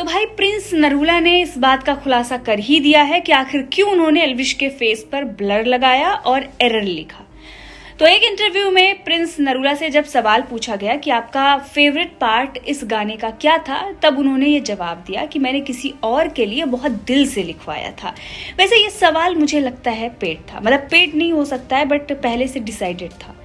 तो भाई प्रिंस नरूला ने इस बात का खुलासा कर ही दिया है कि आखिर क्यों उन्होंने एल्विश के फेस पर ब्लर लगाया और एरर लिखा। तो एक इंटरव्यू में प्रिंस नरूला से जब सवाल पूछा गया कि आपका फेवरेट पार्ट इस गाने का क्या था, तब उन्होंने ये जवाब दिया कि मैंने किसी और के लिए बहुत दिल से लिखवाया था। वैसे ये सवाल मुझे लगता है पेड था, मतलब पेड नहीं हो सकता है, बट पहले से डिसाइडेड था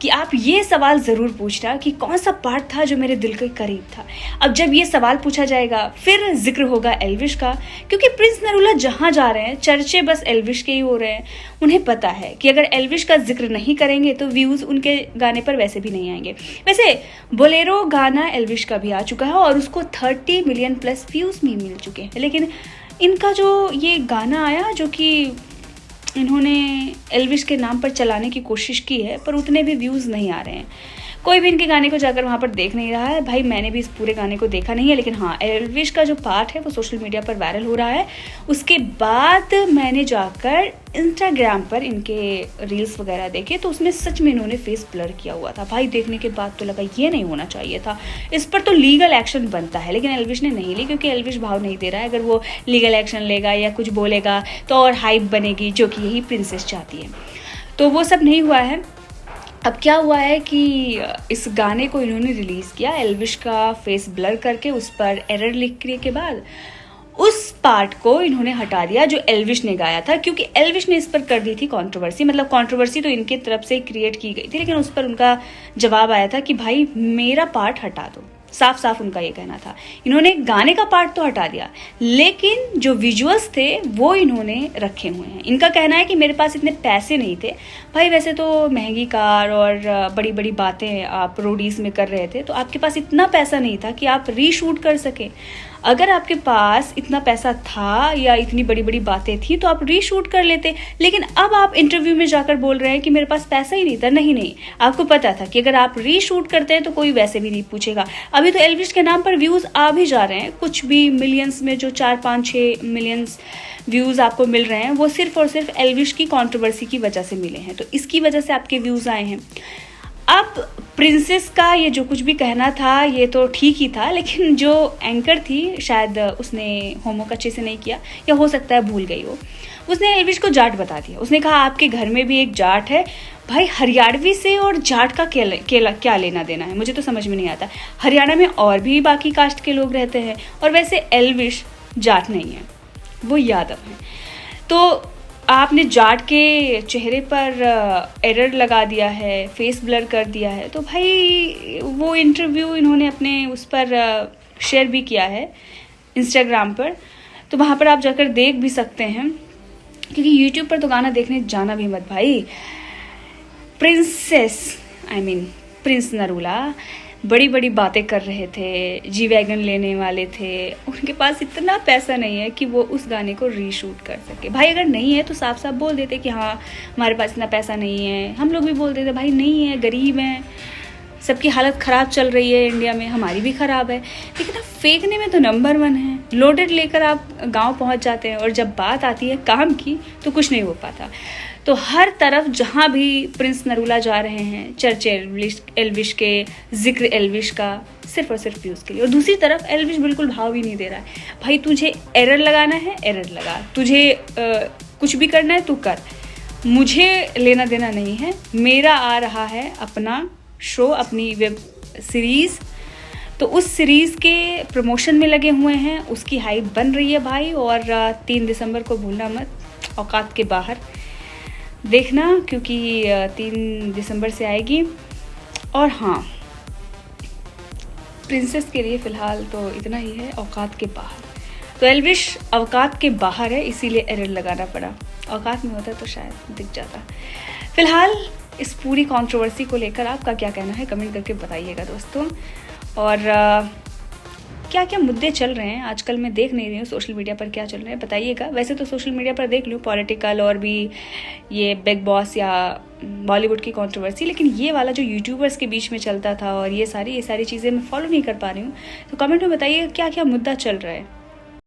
कि आप ये सवाल ज़रूर पूछना कि कौन सा पार्ट था जो मेरे दिल के करीब था। अब जब ये सवाल पूछा जाएगा फिर जिक्र होगा एल्विश का, क्योंकि प्रिंस नरूला जहाँ जा रहे हैं चर्चे बस एल्विश के ही हो रहे हैं। उन्हें पता है कि अगर एल्विश का जिक्र नहीं करेंगे तो व्यूज़ उनके गाने पर वैसे भी नहीं आएंगे। वैसे बोलेरो गाना एल्विश का भी आ चुका है और उसको 30 मिलियन प्लस व्यूज़ भी मिल चुके हैं, लेकिन इनका जो ये गाना आया जो कि इन्होंने एल्विश के नाम पर चलाने की कोशिश की है, पर उतने भी व्यूज़ नहीं आ रहे हैं। कोई भी इनके गाने को जाकर वहाँ पर देख नहीं रहा है। भाई मैंने भी इस पूरे गाने को देखा नहीं है, लेकिन हाँ एल्विश का जो पार्ट है वो सोशल मीडिया पर वायरल हो रहा है। उसके बाद मैंने जाकर इंस्टाग्राम पर इनके रील्स वगैरह देखे तो उसमें सच में इन्होंने फेस ब्लर किया हुआ था। भाई देखने के बाद तो लगा ये नहीं होना चाहिए था, इस पर तो लीगल एक्शन बनता है, लेकिन एल्विश ने नहीं ली क्योंकि एल्विश भाव नहीं दे रहा है। अगर वो लीगल एक्शन लेगा या कुछ बोलेगा तो और हाइप बनेगी, जो कि यही प्रिंसेस चाहती है। तो वो सब नहीं हुआ है। अब क्या हुआ है कि इस गाने को इन्होंने रिलीज़ किया एल्विश का फेस ब्लर करके, उस पर एरर लिखने के बाद उस पार्ट को इन्होंने हटा दिया जो एल्विश ने गाया था, क्योंकि एल्विश ने इस पर कर दी थी कंट्रोवर्सी। मतलब कंट्रोवर्सी तो इनके तरफ से क्रिएट की गई थी, लेकिन उस पर उनका जवाब आया था कि भाई मेरा पार्ट हटा दो। साफ साफ उनका ये कहना था। इन्होंने गाने का पार्ट तो हटा दिया, लेकिन जो विजुअल्स थे वो इन्होंने रखे हुए हैं। इनका कहना है कि मेरे पास इतने पैसे नहीं थे। भाई वैसे तो महंगी कार और बड़ी बड़ी बातें आप रोडीज में कर रहे थे, तो आपके पास इतना पैसा नहीं था कि आप रीशूट कर सकें। अगर आपके पास इतना पैसा था या इतनी बड़ी बड़ी बातें थी तो आप रीशूट कर लेते, लेकिन अब आप इंटरव्यू में जाकर बोल रहे हैं कि मेरे पास पैसा ही नहीं था। नहीं, आपको पता था कि अगर आप रीशूट करते हैं तो कोई वैसे भी नहीं पूछेगा। अभी तो एल्विश के नाम पर व्यूज़ आ भी जा रहे हैं, कुछ भी मिलियंस में, जो 4, 5, 6 मिलियंस व्यूज़ आपको मिल रहे हैं वो सिर्फ और सिर्फ एल्विश की कंट्रोवर्सी की वजह से मिले हैं। तो इसकी वजह से आपके व्यूज़ आए हैं। अब प्रिंसेस का ये जो कुछ भी कहना था ये तो ठीक ही था, लेकिन जो एंकर थी शायद उसने होमवर्क अच्छे से नहीं किया, या हो सकता है भूल गई हो। उसने एल्विश को जाट बता दिया। उसने कहा आपके घर में भी एक जाट है। भाई हरियाणवी से और जाट का क्या लेना देना है, मुझे तो समझ में नहीं आता। हरियाणा में और भी बाकी कास्ट के लोग रहते हैं, और वैसे एल्विश जाट नहीं है, वो यादव है। तो आपने जाट के चेहरे पर एरर लगा दिया है, फेस ब्लर कर दिया है। तो भाई वो इंटरव्यू इन्होंने अपने उस पर शेयर भी किया है इंस्टाग्राम पर, तो वहाँ पर आप जाकर देख भी सकते हैं, क्योंकि यूट्यूब पर तो गाना देखने जाना भी मत भाई। प्रिंस नरूला बड़ी बड़ी बातें कर रहे थे, जी वैगन लेने वाले थे। उनके पास इतना पैसा नहीं है कि वो उस गाने को रीशूट कर सके। भाई अगर नहीं है तो साफ साफ बोल देते कि हाँ हमारे पास इतना पैसा नहीं है। हम लोग भी बोल देते भाई नहीं है, गरीब हैं, सबकी हालत ख़राब चल रही है इंडिया में, हमारी भी ख़राब है। लेकिन आप फेंकने में तो नंबर 1 है। लोडेड लेकर आप गांव पहुंच जाते हैं, और जब बात आती है काम की तो कुछ नहीं हो पाता। तो हर तरफ जहां भी प्रिंस नरूला जा रहे हैं चर्चे एल्विश के, जिक्र एल्विश का, सिर्फ और सिर्फ व्यूज़ के लिए। और दूसरी तरफ एल्विश बिल्कुल भाव भी नहीं दे रहा है। भाई तुझे एरर लगाना है एरर लगा, तुझे कुछ भी करना है तू कर, मुझे लेना देना नहीं है। मेरा आ रहा है अपना शो, अपनी वेब सीरीज़, तो उस सीरीज़ के प्रमोशन में लगे हुए हैं, उसकी हाइप बन रही है भाई। और 3 दिसंबर को भूलना मत, औकात के बाहर देखना, क्योंकि 3 दिसंबर से आएगी। और हाँ प्रिंसेस के लिए फ़िलहाल तो इतना ही है, औकात के बाहर। तो एल्विश औकात के बाहर है, इसीलिए एरर लगाना पड़ा। औकात में होता तो शायद दिख जाता। फ़िलहाल इस पूरी कंट्रोवर्सी को लेकर आपका क्या कहना है कमेंट करके बताइएगा दोस्तों। और क्या क्या मुद्दे चल रहे हैं आजकल, मैं देख नहीं रही हूँ सोशल मीडिया पर क्या चल रहा है, बताइएगा। वैसे तो सोशल मीडिया पर देख लूँ पॉलिटिकल और भी ये बिग बॉस या बॉलीवुड की कंट्रोवर्सी, लेकिन ये वाला जो यूट्यूबर्स के बीच में चलता था और ये सारी चीज़ें मैं फॉलो नहीं कर पा रही हूँ। तो कमेंट में बताइए क्या क्या मुद्दा चल रहा है।